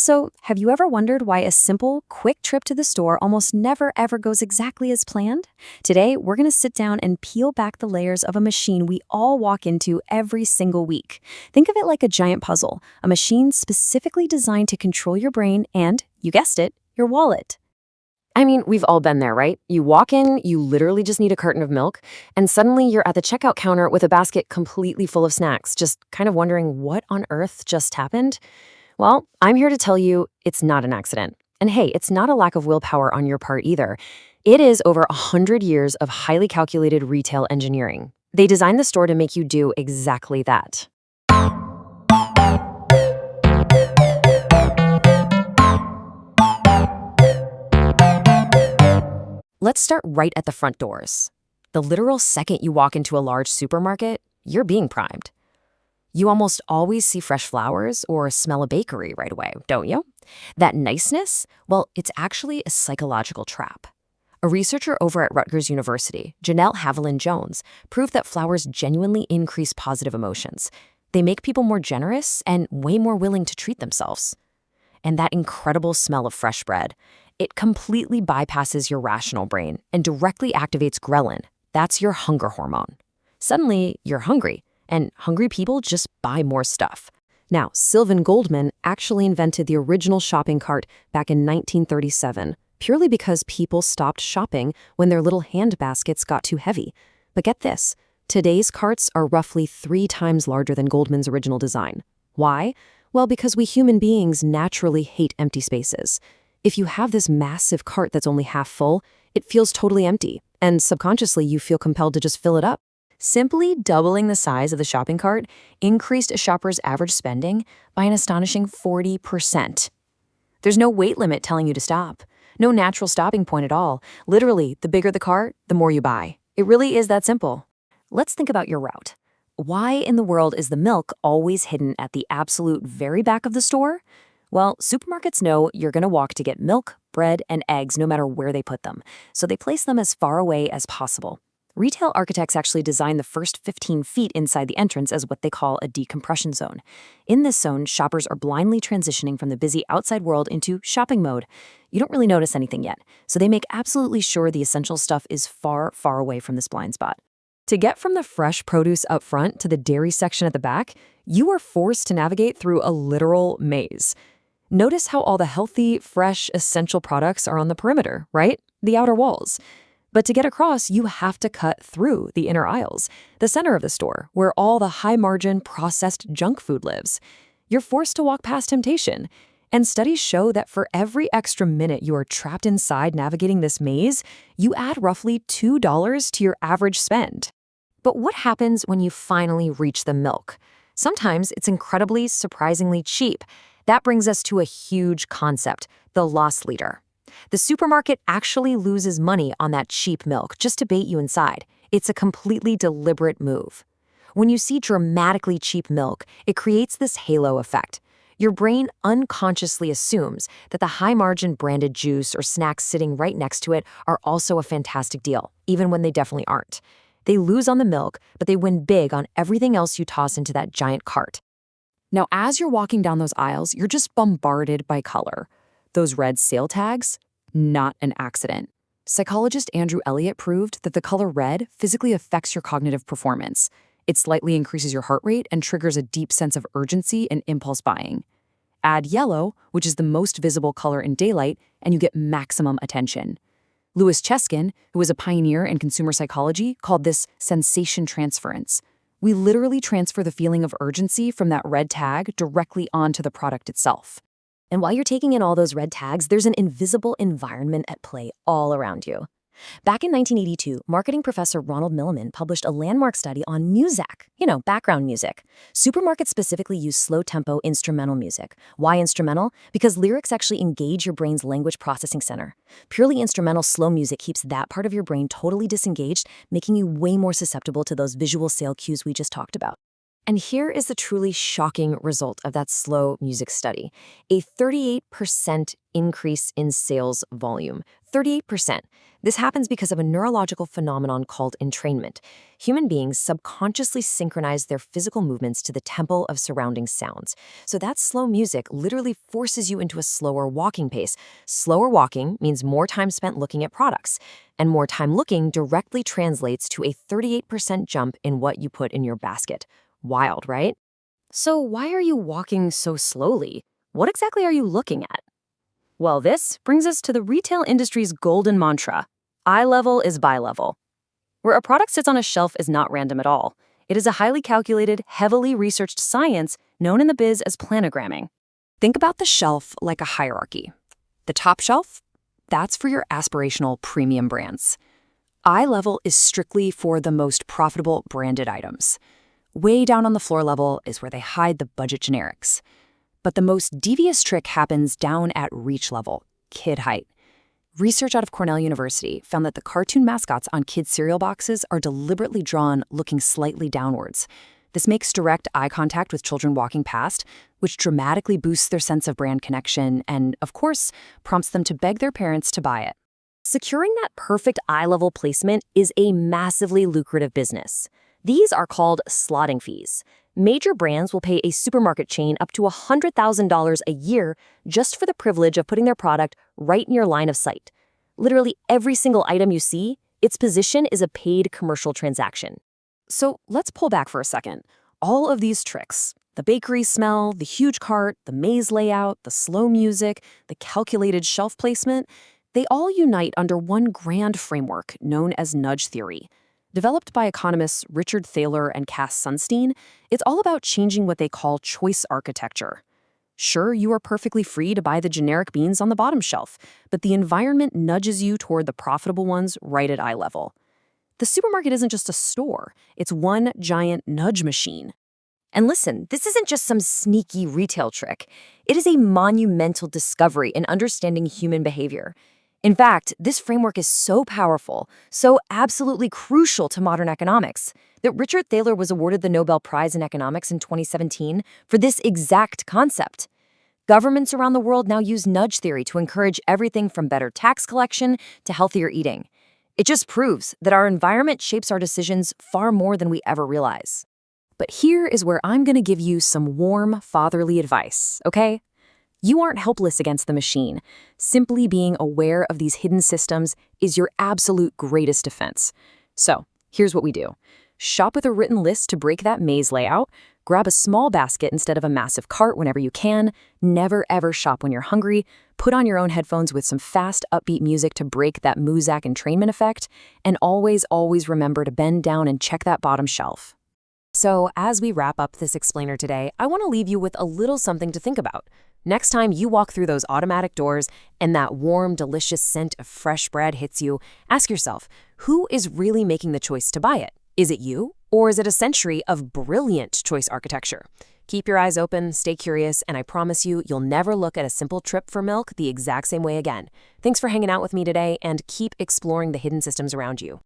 So, have you ever wondered why a simple, quick trip to the store almost never ever goes exactly as planned? Today, we're going to sit down and peel back the layers of a machine we all walk into every single week. Think of it like a giant puzzle, a machine specifically designed to control your brain and, you guessed it, your wallet. I mean, we've all been there, right? You walk in, you literally just need a carton of milk, and suddenly you're at the checkout counter with a basket completely full of snacks, just kind of wondering what on earth just happened. Well, I'm here to tell you it's not an accident. And hey, it's not a lack of willpower on your part either. It is over 100 years of highly calculated retail engineering. They designed the store to make you do exactly that. Let's start right at the front doors. The literal second you walk into a large supermarket, you're being primed. You almost always see fresh flowers or smell a bakery right away, don't you? That niceness, well, it's actually a psychological trap. A researcher over at Rutgers University, Janelle Haviland-Jones, proved that flowers genuinely increase positive emotions. They make people more generous and way more willing to treat themselves. And that incredible smell of fresh bread, it completely bypasses your rational brain and directly activates ghrelin. That's your hunger hormone. Suddenly, you're hungry, and hungry people just buy more stuff. Now, Sylvan Goldman actually invented the original shopping cart back in 1937, purely because people stopped shopping when their little hand baskets got too heavy. But get this, today's carts are roughly 3 times larger than Goldman's original design. Why? Well, because we human beings naturally hate empty spaces. If you have this massive cart that's only half full, it feels totally empty, and subconsciously you feel compelled to just fill it up. Simply doubling the size of the shopping cart increased a shopper's average spending by an astonishing 40%. There's no weight limit telling you to stop. No natural stopping point at all. Literally, the bigger the cart, the more you buy. It really is that simple. Let's think about your route. Why in the world is the milk always hidden at the absolute very back of the store? Well, supermarkets know you're going to walk to get milk, bread, and eggs no matter where they put them, so they place them as far away as possible. Retail architects actually design the first 15 feet inside the entrance as what they call a decompression zone. In this zone, shoppers are blindly transitioning from the busy outside world into shopping mode. You don't really notice anything yet, so they make absolutely sure the essential stuff is far, far away from this blind spot. To get from the fresh produce up front to the dairy section at the back, you are forced to navigate through a literal maze. Notice how all the healthy, fresh, essential products are on the perimeter, right? The outer walls. But to get across, you have to cut through the inner aisles, the center of the store, where all the high-margin, processed junk food lives. You're forced to walk past temptation. And studies show that for every extra minute you are trapped inside navigating this maze, you add roughly $2 to your average spend. But what happens when you finally reach the milk? Sometimes it's incredibly, surprisingly cheap. That brings us to a huge concept, the loss leader. The supermarket actually loses money on that cheap milk just to bait you inside. It's a completely deliberate move. When you see dramatically cheap milk, it creates this halo effect. Your brain unconsciously assumes that the high-margin branded juice or snacks sitting right next to it are also a fantastic deal, even when they definitely aren't. They lose on the milk, but they win big on everything else you toss into that giant cart. Now, as you're walking down those aisles, you're just bombarded by color. Those red sale tags? Not an accident. Psychologist Andrew Elliott proved that the color red physically affects your cognitive performance. It slightly increases your heart rate and triggers a deep sense of urgency and impulse buying. Add yellow, which is the most visible color in daylight, and you get maximum attention. Louis Cheskin, who was a pioneer in consumer psychology, called this sensation transference. We literally transfer the feeling of urgency from that red tag directly onto the product itself. And while you're taking in all those red tags, there's an invisible environment at play all around you. Back in 1982, marketing professor Ronald Milliman published a landmark study on Muzak, background music. Supermarkets specifically use slow-tempo instrumental music. Why instrumental? Because lyrics actually engage your brain's language processing center. Purely instrumental slow music keeps that part of your brain totally disengaged, making you way more susceptible to those visual sale cues we just talked about. And here is the truly shocking result of that slow music study: a 38% increase in sales volume. 38%. This happens because of a neurological phenomenon called entrainment. Human beings subconsciously synchronize their physical movements to the tempo of surrounding sounds. So that slow music literally forces you into a slower walking pace. Slower walking means more time spent looking at products, and more time looking directly translates to a 38% jump in what you put in your basket. Wild, right? So why are you walking so slowly? What exactly are you looking at? Well, this brings us to the retail industry's golden mantra: eye level is buy level. Where a product sits on a shelf is not random at all. It is a highly calculated, heavily researched science known in the biz as planogramming. Think about the shelf like a hierarchy. The top shelf? That's for your aspirational premium brands. Eye level is strictly for the most profitable branded items. Way down on the floor level is where they hide the budget generics. But the most devious trick happens down at reach level, kid height. Research out of Cornell University found that the cartoon mascots on kids' cereal boxes are deliberately drawn looking slightly downwards. This makes direct eye contact with children walking past, which dramatically boosts their sense of brand connection and, of course, prompts them to beg their parents to buy it. Securing that perfect eye-level placement is a massively lucrative business. These are called slotting fees. Major brands will pay a supermarket chain up to $100,000 a year just for the privilege of putting their product right in your line of sight. Literally every single item you see, its position is a paid commercial transaction. So let's pull back for a second. All of these tricks, the bakery smell, the huge cart, the maze layout, the slow music, the calculated shelf placement, they all unite under one grand framework known as nudge theory. Developed by economists Richard Thaler and Cass Sunstein, it's all about changing what they call choice architecture. Sure, you are perfectly free to buy the generic beans on the bottom shelf, but the environment nudges you toward the profitable ones right at eye level. The supermarket isn't just a store, it's one giant nudge machine. And listen, this isn't just some sneaky retail trick. It is a monumental discovery in understanding human behavior. In fact, this framework is so powerful, so absolutely crucial to modern economics, that Richard Thaler was awarded the Nobel Prize in Economics in 2017 for this exact concept. Governments around the world now use nudge theory to encourage everything from better tax collection to healthier eating. It just proves that our environment shapes our decisions far more than we ever realize. But here is where I'm going to give you some warm, fatherly advice, okay? You aren't helpless against the machine. Simply being aware of these hidden systems is your absolute greatest defense. So, here's what we do. Shop with a written list to break that maze layout. Grab a small basket instead of a massive cart whenever you can. Never ever shop when you're hungry. Put on your own headphones with some fast, upbeat music to break that Muzak entrainment effect. And always, always remember to bend down and check that bottom shelf. So, as we wrap up this explainer today, I want to leave you with a little something to think about. Next time you walk through those automatic doors and that warm, delicious scent of fresh bread hits you, ask yourself, who is really making the choice to buy it? Is it you? Or is it a century of brilliant choice architecture? Keep your eyes open, stay curious, and I promise you, you'll never look at a simple trip for milk the exact same way again. Thanks for hanging out with me today, and keep exploring the hidden systems around you.